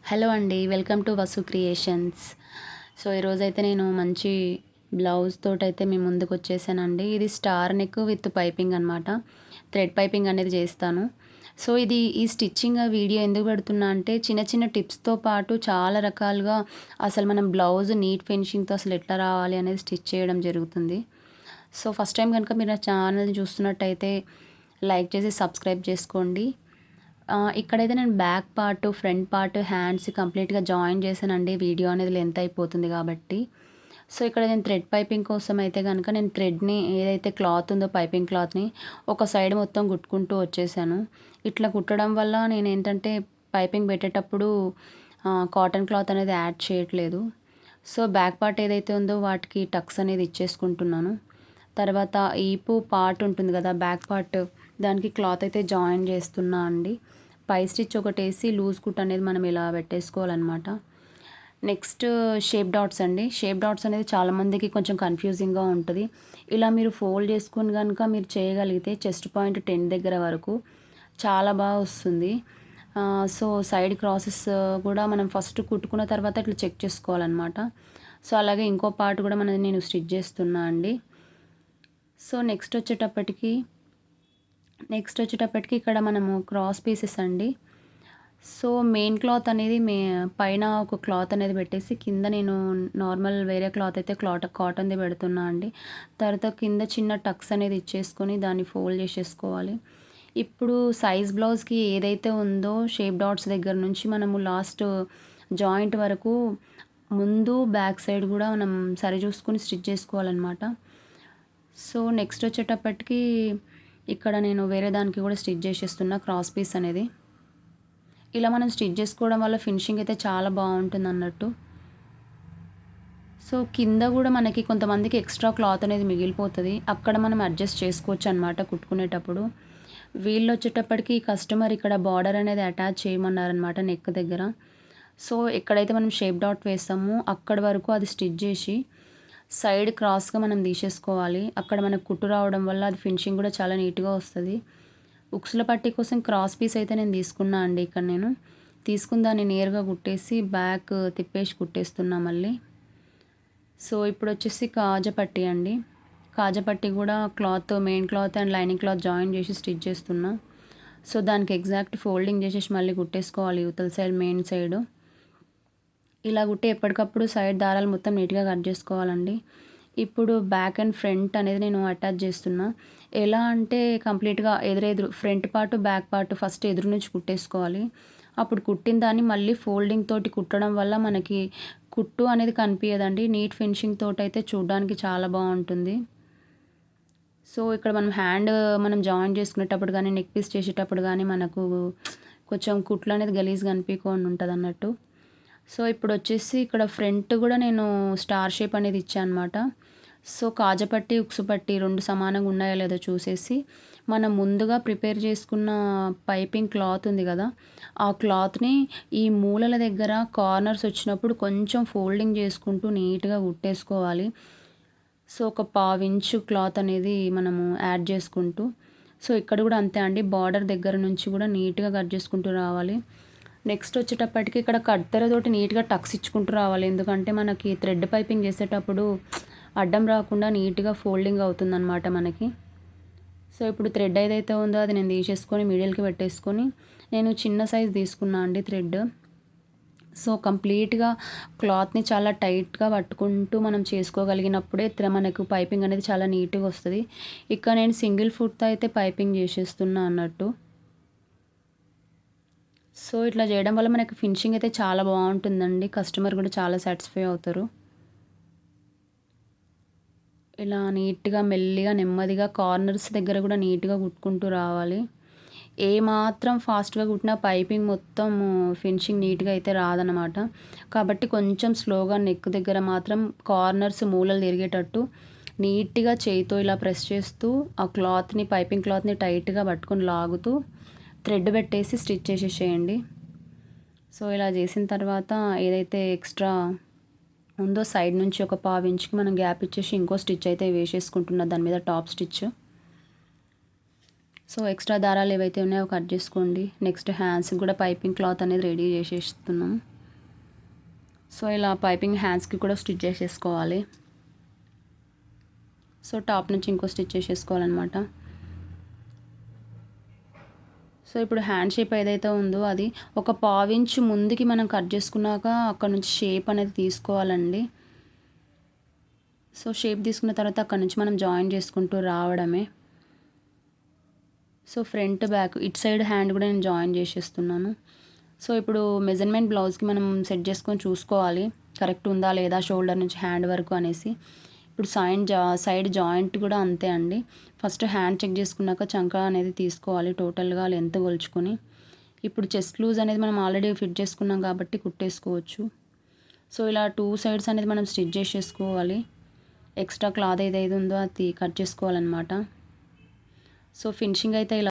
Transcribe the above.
Hello అండి. Welcome to Vasu creations. So, ఈరోజైతే నేను మంచి బ్లౌజ్ తోటైతే మీ ముందుకొచ్చేసానండి. ఇది స్టార్ నెక్ విత్ పైపింగ్ అనమాట. థ్రెడ్ పైపింగ్ అనేది చేస్తాను. సో, ఈ స్టిచ్చింగ్ వీడియో ఎందుకు పెడుతున్నా అంటే చిన్న చిన్న టిప్స్‌తో పాటు చాలా రకాలుగా అసలు మనం బ్లౌజ్ నీట్ ఫినిషింగ్‌తో అసలు ఎట్లా రావాలి అనేది స్టిచ్ చేయడం జరుగుతుంది. సో, ఫస్ట్ టైం గనుక మీరు నా ఛానల్‌ని చూస్తున్నట్టయితే లైక్ చేసి సబ్స్క్రైబ్ చేసుకోండి. ఇక్కడైతే నేను back part, front part, hands కంప్లీట్‌గా జాయిన్ చేశానండి. వీడియో అనేది లెంత్ అయిపోతుంది కాబట్టి. సో, ఇక్కడ నేను థ్రెడ్ పైపింగ్ కోసం అయితే గనుక నేను థ్రెడ్‌ని ఏదైతే క్లాత్ ఉందో పైపింగ్ క్లాత్‌ని ఒక సైడ్ మొత్తం కుట్టుకుంటూ వచ్చేసాను. ఇట్లా కుట్టడం వల్ల నేనేంటంటే పైపింగ్ పెట్టేటప్పుడు కాటన్ క్లాత్ అనేది యాడ్ చేయట్లేదు. సో, బ్యాక్ పార్ట్ ఏదైతే ఉందో వాటికి టక్స్ అనేది ఇచ్చేసుకుంటున్నాను. తర్వాత ఈపు పార్ట్ ఉంటుంది కదా! బ్యాక్ పార్ట్ దానికి క్లాత్ అయితే జాయిన్ చేస్తున్నా అండి. పై స్టిచ్ ఒకటేసి లూజ్ కుట్ అనేది మనం ఇలా పెట్టేసుకోవాలన్నమాట. నెక్స్ట్ షేప్ డాట్స్ అండి. షేప్ డాట్స్ అనేది చాలామందికి కొంచెం కన్‌ఫ్యూజింగ్‌గా ఉంటది. ఇలా మీరు ఫోల్డ్ చేసుకొని గనుక మీరు చేయగలిగితే చెస్ట్ పాయింట్ 10 దగ్గర వరకు చాలా వస్తుంది. సో, సైడ్ క్రాసెస్ కూడా మనం ఫస్ట్ కుట్టుకున్న తర్వాత ఇట్లా చెక్ చేసుకోవాలన్నమాట. సో, అలాగే ఇంకో పార్ట్ కూడా నేను స్టిచ్ చేస్తున్నా అండి. సో, నెక్స్ట్ వచ్చేటప్పటికి ఇక్కడ మనము క్రాస్ పీసెస్ అండి. సో, మెయిన్ క్లాత్ అనేది పైన ఒక క్లాత్ అనేది పెట్టేసి కింద నేను నార్మల్ వేరే క్లాత్ అయితే కాటన్‌ది పెడుతున్నా అండి. తర్వాత కింద చిన్న టక్స్ అనేది ఇచ్చేసుకొని దాన్ని ఫోల్డ్ చేసేసుకోవాలి. ఇప్పుడు సైజ్ బ్లౌజ్‌కి ఏదైతే ఉందో షేప్ డాట్స్ దగ్గర నుంచి మనము లాస్ట్ జాయింట్ వరకు ముందు, బ్యాక్ సైడ్ కూడా మనం సరిచూసుకొని స్టిచ్ చేసుకోవాలన్నమాట. సో, నెక్స్ట్ వచ్చేటప్పటికి ఇక్కడ నేను వేరే దానికి కూడా స్టిచ్ చేసేస్తున్నా క్రాస్ పీస్ అనేది. ఇలా మనం స్టిచ్ చేసుకోవడం వల్ల ఫినిషింగ్ అయితే చాలా బావుంటుందన్నట్టు. సో, కింద కూడా మనకి కొంతమందికి ఎక్స్ట్రా క్లాత్ అనేది మిగిలిపోతది. అక్కడ మనం అడ్జస్ట్ చేసుకోవచ్చనమాట కుట్టుకునేటప్పుడు. వీళ్ళొచ్చేటప్పటికి కస్టమర్ ఇక్కడ బార్డర్ అనేది అటాచ్ చేయమన్నారనమాట నెక్ దగ్గర. సో, ఎక్కడైతే మనం షేప్ డాట్ వేస్తామో అక్కడి వరకు అది స్టిచ్ చేసి సైడ్ క్రాస్‌గా మనం తీసేసుకోవాలి. అక్కడ మనకు కుట్టు రావడం వల్ల అది ఫినిషింగ్ కూడా చాలా నీట్‌గా వస్తది. ఉక్సుల పట్టీ కోసం క్రాస్ పీస్ అయితే నేను తీసుకున్నా అండి ఇక్కడ నేను. తీసుకుని దాన్ని నేరుగా కుట్టేసి బ్యాక్ తిప్పేసి కుట్టేస్తున్నా మళ్ళీ. సో, ఇప్పుడొచ్చేసి కాజా పట్టీ అండి. కాజా పట్టీ కూడా main cloth and lining cloth join చేసి స్టిచ్ చేస్తున్నా. సో, దానికి ఎగ్జాక్ట్ ఫోల్డింగ్ చేసేసి మళ్ళీ కుట్టేసుకోవాలి ఇవతల సైడ్ మెయిన్ సైడు. ఇలా కుట్టి ఎప్పటికప్పుడు సైడ్ దారాలు మొత్తం నీట్‌గా కట్ చేసుకోవాలండి. ఇప్పుడు బ్యాక్ అండ్ ఫ్రంట్ అనేది నేను అటాచ్ చేస్తున్నా. ఎలా అంటే కంప్లీట్‌గా ఎదురెదురు front part, back part first ఎదురు నుంచి కుట్టేసుకోవాలి. అప్పుడు కుట్టిన దాన్ని మళ్ళీ ఫోల్డింగ్ తోటి కుట్టడం వల్ల మనకి కుట్టు అనేది కనిపియదండి. నీట్ ఫినిషింగ్ తోటైతే చూడడానికి చాలా బావుంటుంది. సో, ఇక్కడ మనం జాయిన్ చేసుకునేటప్పుడు గానీ, నెక్ పీస్ చేసేటప్పుడు గానీ మనకు కొంచెం కుట్లు అనేది గలీజ్‌గా అనిపియకుండా ఉంటదన్నట్టు. సో, ఇప్పుడొచ్చేసి ఇక్కడ ఫ్రంట్ కూడా నేను స్టార్ షేప్ అనేది ఇచ్చా అనమాట. సో, కాజాపట్టి, ఉక్సు పట్టి 2 సమానంగా ఉన్నాయో లేదో చూసేసి, మనం ముందుగా ప్రిపేర్ చేసుకున్న పైపింగ్ క్లాత్ ఉంది కదా! ఆ క్లాత్‌ని ఈ మూలల దగ్గర కార్నర్స్ వచ్చినప్పుడు కొంచెం ఫోల్డింగ్ చేసుకుంటూ నీట్‌గా కుట్టేసుకోవాలి. సో, ఒక పావించు క్లాత్ అనేది మనము యాడ్ చేసుకుంటూ, సో, ఇక్కడ కూడా అంతే అండి. బార్డర్ దగ్గర నుంచి కూడా నీట్‌గా కట్ చేసుకుంటూ రావాలి. నెక్స్ట్ వచ్చేటప్పటికి ఇక్కడ కత్తెరతోటి నీట్‌గా టక్స్ ఇచ్చుకుంటూ రావాలి. ఎందుకంటే మనకి థ్రెడ్ పైపింగ్ చేసేటప్పుడు అడ్డం రాకుండా నీట్‌గా ఫోల్డింగ్ అవుతుందనమాట మనకి. సో, ఇప్పుడు థ్రెడ్ ఏదైతే ఉందో అది నేను తీసేసుకొని మిడిల్‌కి పెట్టేసుకొని, నేను చిన్న సైజ్ తీసుకున్నా అండి థ్రెడ్. సో, కంప్లీట్‌గా క్లాత్‌ని చాలా టైట్‌గా పట్టుకుంటూ మనం చేసుకోగలిగినప్పుడే మనకు పైపింగ్ అనేది చాలా నీట్‌గా వస్తది. ఇక్కడ నేను సింగిల్ ఫుట్‌తో అయితే పైపింగ్ చేసేస్తున్నా అన్నట్టు. సో, ఇట్లా చేయడం వల్ల మనకి ఫినిషింగ్ అయితే చాలా బావుంటుందండి. కస్టమర్ కూడా చాలా సాటిస్ఫై అవుతారు. ఇలా నీట్‌గా, మెల్లిగా, నెమ్మదిగా కార్నర్స్ దగ్గర కూడా నీట్‌గా కుట్టుకుంటూ రావాలి. ఏమాత్రం ఫాస్ట్‌గా కుట్టినా పైపింగ్ మొత్తము ఫినిషింగ్ నీట్‌గా అయితే రాదనమాట. కాబట్టి కొంచెం స్లోగా నెక్ దగ్గర మాత్రం కార్నర్స్ మూలలు తిరిగేటట్టు నీట్‌గా చేయితో ఇలా ప్రెస్ చేస్తూ పైపింగ్ క్లాత్‌ని టైట్‌గా పట్టుకొని లాగుతూ థ్రెడ్ పెట్టేసి స్టిచ్ చేసేసేయండి. సో, ఇలా చేసిన తర్వాత ఏదైతే ఎక్స్ట్రా ఉందో సైడ్ నుంచి ఒక పావించుకి మనం గ్యాప్ ఇచ్చేసి ఇంకో స్టిచ్ అయితే వేసేసుకుంటున్నా దాని మీద టాప్ స్టిచ్. సో, ఎక్స్ట్రా దారాలు ఏవైతే ఉన్నాయో కట్ చేసుకోండి. నెక్స్ట్ హ్యాండ్స్‌కి కూడా పైపింగ్ క్లాత్ అనేది రెడీ చేసేస్తున్నాం. సో ఇలా పైపింగ్ హ్యాండ్స్కి కూడా స్టిచ్ చేసేసుకోవాలి. సో టాప్ నుంచి ఇంకో స్టిచ్ చేసేసుకోవాలన్నమాట. సో ఇప్పుడు హ్యాండ్ షేప్ ఏదైతే ఉందో అది ఒక పావించు ముందుకి మనం కట్ చేసుకున్నాక అక్కడ నుంచి షేప్ అనేది తీసుకోవాలండి. సో షేప్ తీసుకున్న తర్వాత అక్కడ నుంచి మనం జాయిన్ చేసుకుంటూ రావడమే. సో ఫ్రంట్ బ్యాక్ ఇటు సైడ్ హ్యాండ్ కూడా నేను జాయిన్ చేసేస్తున్నాను. సో ఇప్పుడు మెజర్మెంట్ బ్లౌజ్కి మనం సెట్ చేసుకొని చూసుకోవాలి కరెక్ట్ ఉందా లేదా షోల్డర్ నుంచి హ్యాండ్ వరకు అనేసి. ఇప్పుడు సైడ్ జాయింట్ కూడా అంతే అండి. ఫస్ట్ హ్యాండ్ చెక్ చేసుకున్నాక చంకా అనేది తీసుకోవాలి టోటల్గా లెంత్ కొలుచుకొని. ఇప్పుడు చెస్ట్ లూజ్ అనేది మనం ఆల్రెడీ ఫిట్ చేసుకున్నాం కాబట్టి కుట్టేసుకోవచ్చు. సో ఇలా 2 సైడ్స్ అనేది మనం స్టిచ్ చేసేసుకోవాలి. ఎక్స్ట్రా క్లాత్ ఏదైతే ఉందో అది కట్ చేసుకోవాలన్నమాట. సో ఫినిషింగ్ అయితే ఇలా